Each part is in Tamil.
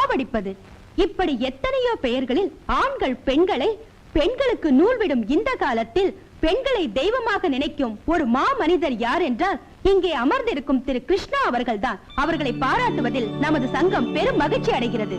சாவடிப்பது, இப்படி எத்தனையோ பெயர்களில் ஆண்கள் பெண்களை, பெண்களுக்கு நூல் விடும் இந்த காலத்தில் பெண்களை தெய்வமாக நினைக்கும் ஒரு மாமனிதர் யார் என்றால் இங்கே அமர்ந்திருக்கும் திரு கிருஷ்ணா அவர்கள்தான். அவர்களை பாராட்டுவதில் நமது சங்கம் பெரும் மகிழ்ச்சி அடைகிறது.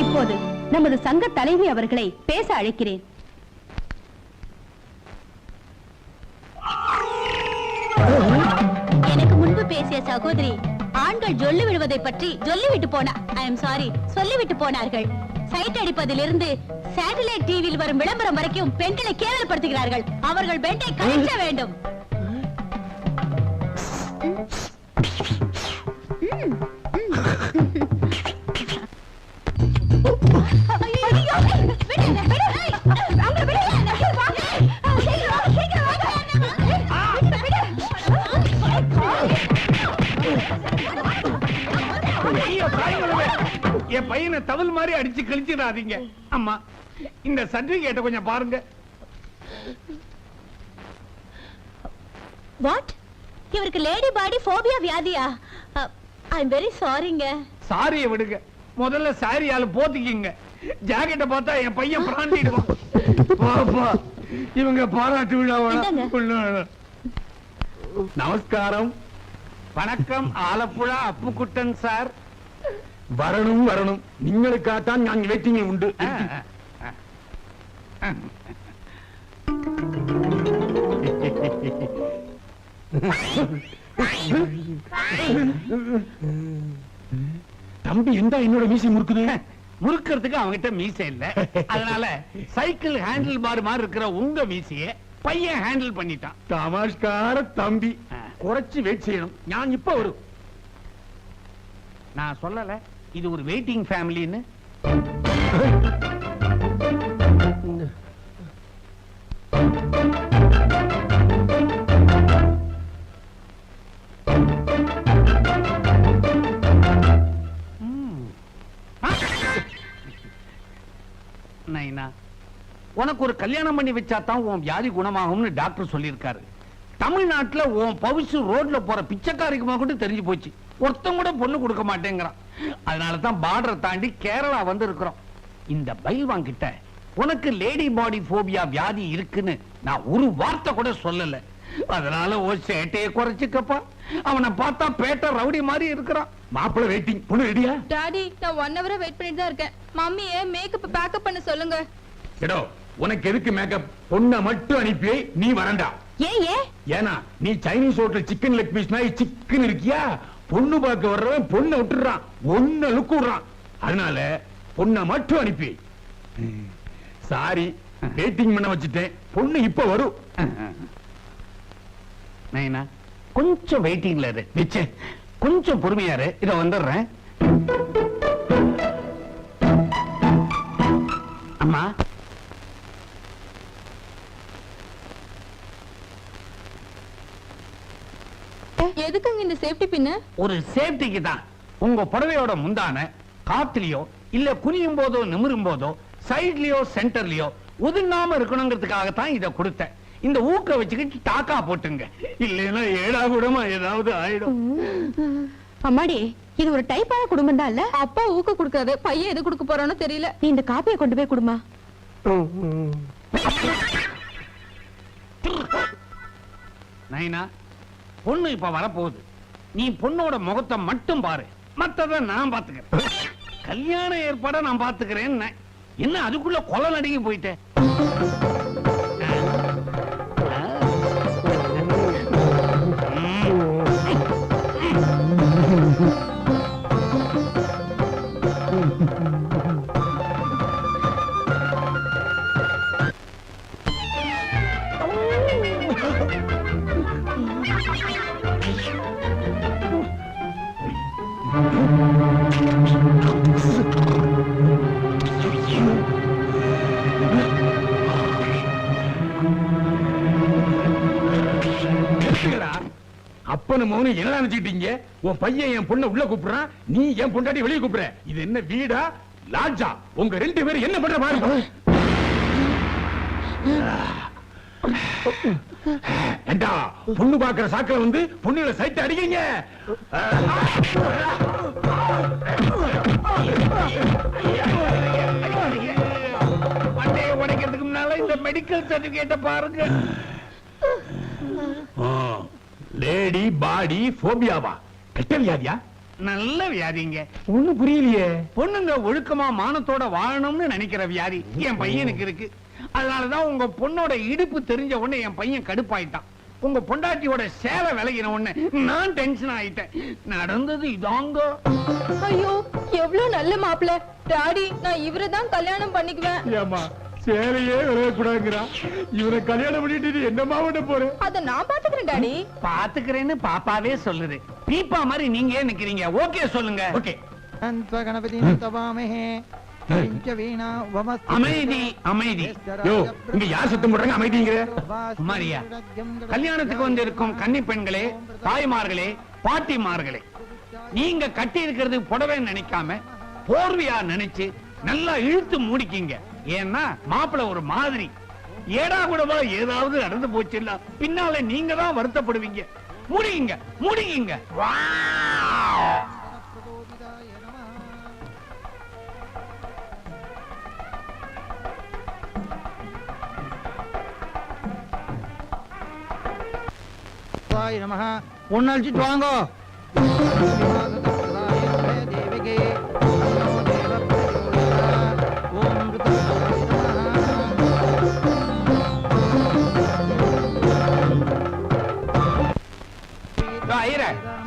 இப்போது நமது சங்க தலைவி அவர்களை பேச அழைக்கிறேன். எனக்கு முன்பு பேசிய சகோதரி ஆண்கள் ஜொல்லு விடுவதை பற்றி சொல்லிவிட்டு சொல்லிவிட்டு போனார்கள். சைட் அடிப்பதிலிருந்து சேட்டலைட் டிவியில் வரும் விளம்பரம் வரைக்கும் பெண்களை கேவலப்படுத்துகிறார்கள். அவர்கள் பெண்டை கழிக்க வேண்டும். என் பையனை தவள் மாதிரி அடிச்சு கழிச்சிடாதீங்க. அம்மா, இந்த சர்டிபிகேட்டை கொஞ்சம் பாருங்க. வாட்? இவருக்கு லேடி பாடி போபியா வியாதியா? ஐ அம் வெரி சாரிங்க. சாரியை விடுங்க, முதல்ல சாரியால போத்திக்கிங்க. ஜாக்கெட்டை பார்த்தா என் பையன் பிராண்டிடுவான். பாப்பா, இவங்க பாராட்டு விழாவா? நமஸ்காரம். வணக்கம், ஆலப்புழா அப்புக்குட்டன் சார். வரணும் வரணும், நீங்களுக்காகத்தான் நான் வெயிட்டிங் உண்டு. தம்பி எந்த என்னோட மீசி முறுக்குது? முறுக்கிறதுக்கு அவங்கிட்ட மீசை இல்ல, அதனால சைக்கிள் ஹேண்டில் பார் மாதிரி இருக்கிற உங்க மீசைய பையன் ஹேண்டில் பண்ணிட்டான். நமஸ்கார தம்பி, குறைச்சு வெயிட் செய்யணும். நான் இப்ப வரும். நான் சொல்லல இது ஒரு வெயிட்டிங் ஃபேமிலின்னு. நைனா, உனக்கு ஒரு கல்யாணம் பண்ணி வச்சாதான் உன் வியாதி குணமாகும்னு டாக்டர் சொல்லியிருக்காரு. தமிழ்நாட்டுல உன் பவுசு ரோட்ல போற பிச்சைக்காரிக்குமா கூட தெரிஞ்சு போச்சு. ஒருத்தம் கூட பொண்ணு கொடுக்க மாட்டேங்கிறான். அதனாலதான் பார்டரை தாண்டி கேரளா வந்து இருக்கிறோம். இந்த பைல்வான் கிட்ட உனக்கு லேடி பாடி போபியா வியாதி இருக்குன்னு நான் ஒரு வார்த்தை கூட சொல்லல. அதனால ஒரு சேட்டையை குறைச்சுக்கப்பா. அவனை பார்த்தா பேட்ட ரவுடி மாதிரி இருக்கிறான். மாப்பிள வெயிட்டிங். பொண்ணு ரெடியா? டாடி, நான் 1 hour வெயிட் பண்ணிட்டு தான் இருக்கேன். மம்மியே மேக்கப் பேக்கப் பண்ண சொல்லுங்க. எடோ, உனக்கு எதுக்கு மேக்கப்? பொண்ணை மட்டும் அனுப்பி நீ வரண்டா. ஏன்னா நீ Chinese hotel chicken leg piece மாதிரி சிக்கன் இருக்கியா? பொண்ணு பார்க்க வர்றவன் பொண்ணை விட்டுறான், ஒன்ன லுக்கு விடுறான். அதனால பொண்ணை மட்டும் அனுப்பி. சாரி, வெயிட்டிங் பண்ண வச்சுட்டேன். பொண்ணு இப்ப வரும். நைனா, கொஞ்சம் வெயிட்டிங்ல இரு. நிச்சயம் கொஞ்சம் பொறுமையாரு. இத வந்துடுறேன். அம்மா, எதுக்குங்க இந்த சேஃப்டி பின்? ஒரு சேஃப்டிக்கு தான். உங்க புடவையோட முந்தான காத்துலயோ இல்ல குனியும் போதோ நிமிரும் போதோ சைட்லயோ சென்டர்லயோ உதிர்நாம இருக்கணுங்கிறதுக்காகத்தான் இதை கொடுத்தேன். இந்த ஊக்க வச்சுக்கிட்டு டாக்கா போட்டுங்க, இல்லைன்னா ஏடா கூடமா ஏதாவது ஆயிடும். அம்மாடி, இது ஒரு டைப்பான குடும்பம் தான் இல்ல? அப்பா ஊக்க கொடுக்காது, பையன் எது கொடுக்க போறானோ தெரியல. நீ இந்த காப்பியை கொண்டு போய் கொடுமா. நைனா, பொண்ணு இப்ப வரப்போகுது. நீ பொண்ணோட முகத்தை மட்டும் பாரு, மத்தத நான் பாத்துக்கிறேன். கல்யாண ஏற்பாட நான் பாத்துக்கிறேன். என்ன அதுக்குள்ள கொலை நடுங்கி போயிட்டேன். அப்பனு மௌனு என்ன நினைச்சுக்கிட்டீங்க? உன் பையன் என் பொண்ணை உள்ள கூப்பிடுறான், நீ என் பொண்டாட்டி வெளியே கூப்பிடுற. இது என்ன வீடா லாட்ஜா? உங்க 2 பேரும் என்ன பண்ற பாருங்க. ஏண்டா பொண்ணு பாக்குற சாக்கில வந்து பொண்ணுல சைட் அடிக்கீங்க. மண்டையை உடைக்கிறதுக்கு முன்னால இந்த மெடிக்கல் சர்டிபிகேட்ட பாருங்க. லேடி பாடி போபியாவா? கெட்ட வியாதியா? நல்ல வியாதிங்க. ஒண்ணு புரியலையே. பொண்ணுங்க ஒழுக்கமா மானத்தோட வாழணும்னு நினைக்கிற வியாதி என் பையனுக்கு இருக்கு. அதனாலதான் உங்க பொண்ணோட இடுப்பு தெரிஞ்ச உடனே என் பையன் கடுப்பாயிட்டான். உங்க பொண்டாட்டியோட சேலை விலகின உடனே நான் டென்ஷன் ஆயிட்டேன். நடந்தது இதாங்க. ஐயோ எவ்வளவு நல்ல மாப்பிள்ள. டாடி நான் இவரை தான் கல்யாணம் பண்ணிக்குவேன். ஏமா சேலையே விலகக்கூடாதுங்கிறா. இவனை கல்யாணம் பண்ணிட்டு நீ என்னமா பண்ண போற? அத நான் பாத்துக்கிறேன் டாடி. பாத்துக்கிறேன்னு பாப்பாவே சொல்லுது. பீப்பா மாதிரி நீங்க ஏன் நிக்கிறீங்க? ஓகே சொல்லுங்க. ஓகே. அமைதி அமைதி. யோ இங்க யார் சத்தம் போடுறாங்க? அமைதிங்கிற குமாரியா, கல்யாணத்துக்கு வந்து இருக்கும் கன்னி பெண்களே, தாய்மார்களே, பாட்டிமார்களே, நீங்க கட்டி இருக்கிறது புடவை நினைக்காம போர்வையா நினைச்சு நல்லா இழுத்து மூடிக்கிங்க. ஏன்னா மாப்பிள்ள ஒரு மாதிரி ஏடா கூடவா ஏதாவது நடந்து போச்சுன்னா பின்னால நீங்க தான் வருத்தப்படுவீங்க. மூடிங்க மூடிங்க. ஒன்னு அழிச்சிட்டு வாங்கோ.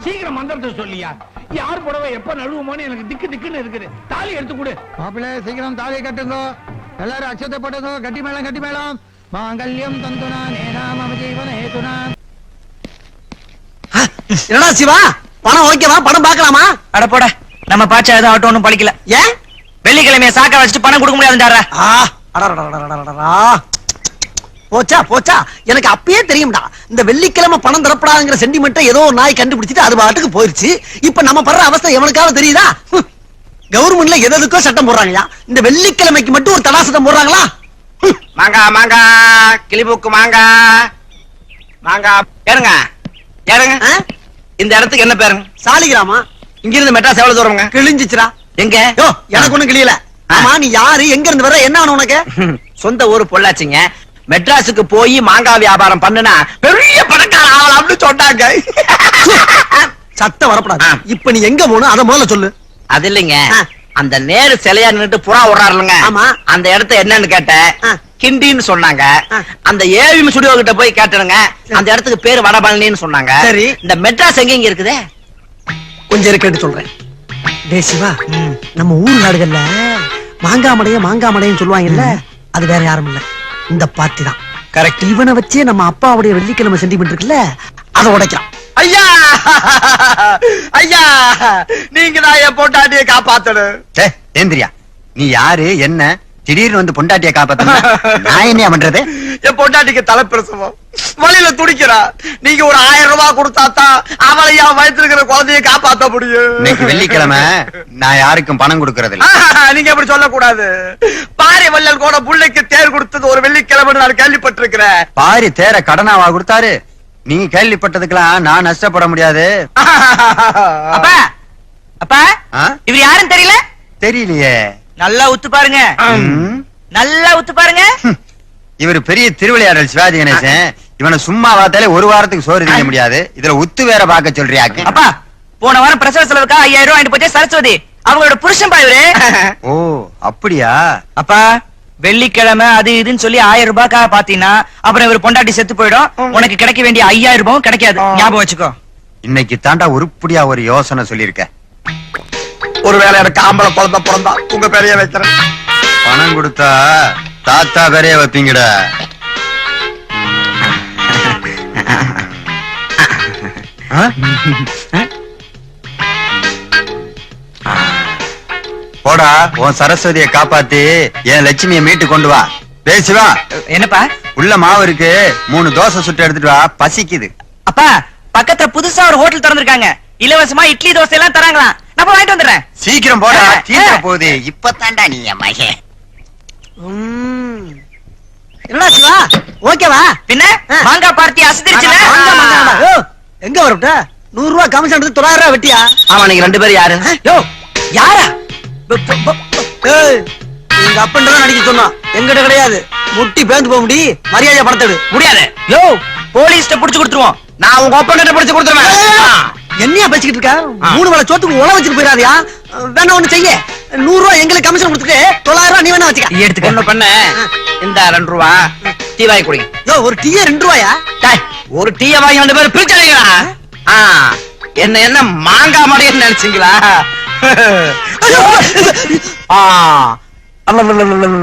சீக்கிரம் மந்திரத்தை சொல்லியா. யார் புடவை எப்ப நழுவுமோன்னு எனக்கு திக்கு திக்குன்னு இருக்குது. தாலி எடுத்து கொடு. மாப்பிள்ளை சீக்கிரம் தாலி கட்டுங்க. எல்லாரும் அக்ஷத்தை போட்டுங்க. கட்டி மேளம் கட்டி மேளம். மாங்கல்யம் தந்துனா நேனா மம ஜீவன ஹேதுனா. என்னடா சிவா, பணம் ஓகேவா? படம் பார்க்கலாமா? அட போட, நம்ம பாச்சா ஏதோ ஆட்டோ ஒண்ணும் பழிக்கல. ஏன்? வெள்ளிக்கிழமைய சாக்க வச்சுட்டு பணம் கொடுக்க முடியாதுடா. போச்சா போச்சா, எனக்கு அப்பயே தெரியும்டா. இந்த வெள்ளிக்கிழமை பணம் தரப்படாதுங்கிற சென்டிமெண்ட்டை ஏதோ ஒரு நாய் கண்டுபிடிச்சிட்டு அது பாட்டுக்கு போயிருச்சு. இப்ப நம்ம படுற அவஸ்தை எவனுக்காவது தெரியுதா? கவர்மெண்ட்ல எதுக்கோ சட்டம் போடுறாங்கயா, இந்த வெள்ளிக்கிழமைக்கு மட்டும் ஒரு தடா சட்டம் போடுறாங்களா? மாங்கா மாங்கா, கிளிபூக்கு மாங்கா மாங்கா. ஏறுங்க ஏறுங்க. இந்த இடத்துக்கு என்ன பேருங்க? சாலிகிராமா. இங்க இருந்து மெட்ராஸ் எவ்வளவு தூரம்ங்க? கிழிஞ்சிச்சுரா. எங்க? யோ எனக்கு ஒண்ணும் கிளியல. ஆமா நீ யாரு, எங்க இருந்து வர, என்ன ஆன உனக்கு? சொந்த ஊரு பொள்ளாச்சிங்க. மெட்ராஸுக்கு போய் மாங்காய் வியாபாரம் பண்ணுனா பெரிய பணக்கார ஆகலாம்னு சொன்னாங்க. சத்தம் வரப்படாது. இப்ப நீ எங்க போகணும் அத முதல்ல சொல்லு. அது இல்லைங்க, அந்த நேரு சிலையா நின்னுட்டு புறா ஓடுறாருலங்க. ஆமா. அந்த இடத்த என்னன்னு கேட்டேன். கிண்டின்னு சொன்னாங்க. அந்த ஏவிஎம் ஸ்டுடியோ கிட்ட போய் கேட்டனுங்க. அந்த இடத்துக்கு பேரு வடபழனின்னு சொன்னாங்க. சரி. இந்த மெட்ராஸ் எங்க இருக்குது? கொஞ்சம் கேட்டு சொல்றேன். டேய் சிவா, நம்ம ஊர் நாடுகள்ல மாங்காமடையும் சொல்லுவாங்கல்ல, அது வேற யாரும் இல்ல, இந்த பாட்டி தான். கரெக்ட். இவனை வச்சே நம்ம அப்பாவுடைய வெள்ளிக்கிழமை சென்டிமெண்ட் இருக்குல்ல, அதை உடைக்கலாம். ஐயா ஐயா, நீங்க தான் என் பொண்டாட்டியை காப்பாத்தணும். ஏந்திரியா, நீ யாரு, என்ன திடீர்னு வந்து பொண்டாட்டியை காப்பாத்த? நான் என்ன பண்றது? என் பொண்டாட்டிக்கு தலைப்பிரசவம், வழியில துடிக்கிறா. நீங்க ஒரு 1000 ரூபாய் கொடுத்தாதான் அவளை என் வயிற்று இருக்கிற குழந்தைய காப்பாத்த முடியும். இன்னைக்கு வெள்ளிக்கிழமை, நான் யாருக்கும் பணம் கொடுக்கறது இல்ல. நீங்க அப்படி சொல்லக்கூடாது. பாரி வள்ளல் கூட புள்ளைக்கு தேர் கொடுத்தது ஒரு வெள்ளிக்கிழமை நான் கேள்விப்பட்டிருக்கிறேன். பாரி தேர கடனாவா கொடுத்தாரு? நீங்க கேள்விப்பட்டதுக்கெல்லாம் நான் நஷ்டப்பட முடியாது. அப்பா அப்பா, இவர் யாருன்னு தெரியல? தெரியலையே. நல்லா உத்து பாருங்க, நல்லா உத்து பாருங்க. இவர் பெரிய திருவிளையாடல் சிவாஜி கணேசன். இவனை சும்மா பார்த்தாலே ஒரு வாரத்துக்கு சோறு திங்க முடியாது. இதுல உத்து வேற பாக்க சொல்றியாக்கு. அப்பா, போன வாரம் பிரசவ செலவுக்கா 5000 ரூபாய் வாங்கிட்டு போச்சு சரஸ்வதி. அவங்களோட புருஷன் பா இவரு. ஓ அப்படியா? அப்பா, வெள்ளிக்கிழமை அது இதுன்னு சொல்லி 1000 ரூபாய்க்காக பாத்தீங்கன்னா அப்புறம் இவர் பொண்டாட்டி செத்து போயிடும். உனக்கு கிடைக்க வேண்டிய 5000 ரூபாயும் கிடைக்காது. ஞாபகம் வச்சுக்கோ. இன்னைக்கு தாண்டா உருப்படியா ஒரு யோசனை சொல்லியிருக்க. ஒருவேளை எனக்கு ஆம்பளை குழந்தை பிறந்தா உங்க பேரைய வைக்கிறேன். பணம் கொடுத்தா தாத்தா பேரைய வைப்பீங்கடா. போடா, உன் சரஸ்வதியை காப்பாத்தி என் லட்சுமியை மீட்டு கொண்டு வா. டேய் சிவா, என்னப்பா? உள்ள மாவு இருக்கு, 3 தோசை சுட்டு எடுத்துட்டு வா, பசிக்குது. அப்பா, பக்கத்துல புதுசா ஒரு ஹோட்டல் திறந்திருக்காங்க. இலவசமா இட்லி தோசை எல்லாம் தராங்களாம். நான் போய் வாங்கிட்டு வந்துடுறேன். சீக்கிரம் போடா, தீர போகுது. இப்ப தாண்டா நீ என் மகன். என்னடா சிவா ஓகேவா? பின்ன மாங்காய் பார்ட்டி அசதிருச்சுல. வாங்க, வாங்க. யோ, எங்க வரட்ட 100 ரூபாய் கமிஷன் எடுத்து 900 ரூபாய் வெட்டியா? ஆமா நீங்க 2 பேரும் யாரு? யோ யாரா? ஏய், எங்க அப்பன்றதான் நடிக்க சொன்னான், எங்கிட்ட கிடையாது. முட்டி பேந்து போக முடி, மரியாதையா பணத்தை எடு. முடியாது. யோ போலீஸ்ட புடிச்சு கொடுத்துருவோம். நான் உங்க ஒப்பங்கிட்ட பிடிச்சு கொடுத்துருவேன். என்னையா பேசிக்கிட்டு இருக்க? 3 வேளை சோத்துக்கு உழ வச்சுட்டு போயிடாதியா? வேணா ஒண்ணு செய்ய, 100 ரூபாய் எங்களுக்கு கமிஷன் கொடுத்துட்டு 900 ரூபாய் நீ வேணா வச்சுக்க. எடுத்துக்க. ஒண்ணு பண்ண இந்த 2 ரூபா டீ வாங்கி குடிங்க. யோ ஒரு டீயே 2 ரூபாயா? டேய், ஒரு டீய வாங்கி 2 பேரும் பிரிச்சறீங்களா? என்ன மாங்காய் மடையன்னு நினைச்சீங்களா?